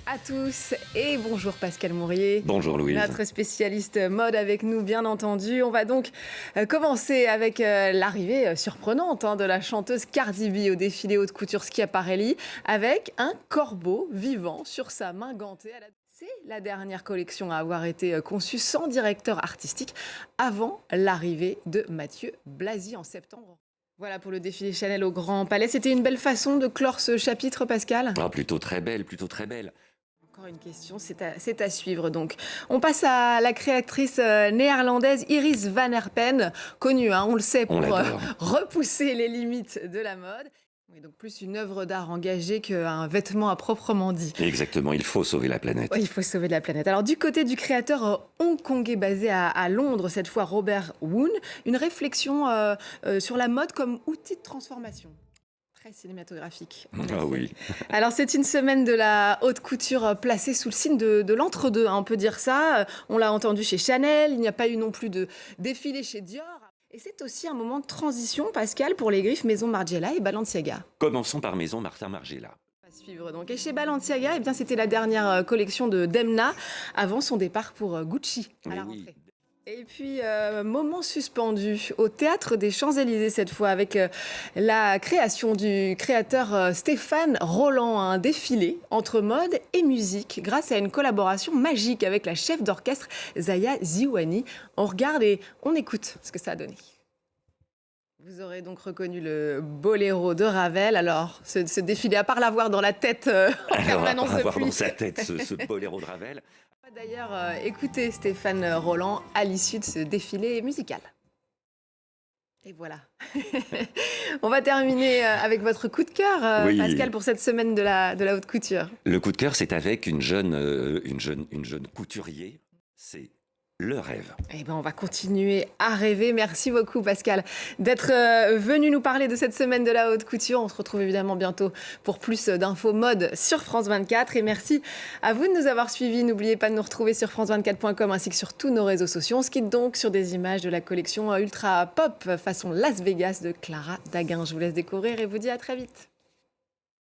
À tous et bonjour Pascal Mourier. Bonjour Louise. Notre spécialiste mode avec nous, bien entendu. On va donc commencer avec l'arrivée surprenante de la chanteuse Cardi B au défilé haute couture Schiaparelli avec un corbeau vivant sur sa main gantée. C'est la dernière collection à avoir été conçue sans directeur artistique avant l'arrivée de Mathieu Blazy en septembre. Voilà pour le défilé Chanel au Grand Palais. C'était une belle façon de clore ce chapitre, Pascal? Ah, plutôt très belle, plutôt très belle. Encore une question, c'est à suivre donc. On passe à la créatrice néerlandaise Iris Van Herpen, connue, on le sait, On pour l'adore. repousser les limites de la mode. Oui, donc plus une œuvre d'art engagée qu'un vêtement à proprement dit. Exactement, il faut sauver la planète. Oui, il faut sauver la planète. Alors du côté du créateur hongkongais basé à Londres, cette fois Robert Woon, une réflexion sur la mode comme outil de transformation. Très cinématographique. En effet. Ah oui. Alors c'est une semaine de la haute couture placée sous le signe de l'entre-deux, on peut dire ça. On l'a entendu chez Chanel, il n'y a pas eu non plus de défilé chez Dior. Et c'est aussi un moment de transition, Pascal, pour les griffes Maison Margiela et Balenciaga. Commençons par Maison Martin Margiela. À suivre donc. Et chez Balenciaga, c'était la dernière collection de Demna avant son départ pour Gucci à la rentrée. Et puis, moment suspendu au Théâtre des Champs-Élysées cette fois, avec la création du créateur Stéphane Roland, un défilé entre mode et musique grâce à une collaboration magique avec la chef d'orchestre Zaya Ziouani. On regarde et on écoute ce que ça a donné. Vous aurez donc reconnu le boléro de Ravel. Alors, ce défilé, à part l'avoir dans la tête en permanence avoir depuis. dans sa tête ce boléro de Ravel. On va d'ailleurs écouter Stéphane Roland à l'issue de ce défilé musical. Et voilà. On va terminer avec votre coup de cœur, Oui. Pascal, pour cette semaine de la haute couture. Le coup de cœur, c'est avec une jeune couturier. C'est le rêve. Eh ben, on va continuer à rêver. Merci beaucoup, Pascal, d'être venu nous parler de cette semaine de la haute couture. On se retrouve évidemment bientôt pour plus d'infos mode sur France 24. Et merci à vous de nous avoir suivis. N'oubliez pas de nous retrouver sur france24.com ainsi que sur tous nos réseaux sociaux. On se quitte donc sur des images de la collection Ultra Pop façon Las Vegas de Clara Daguin. Je vous laisse découvrir et vous dis à très vite.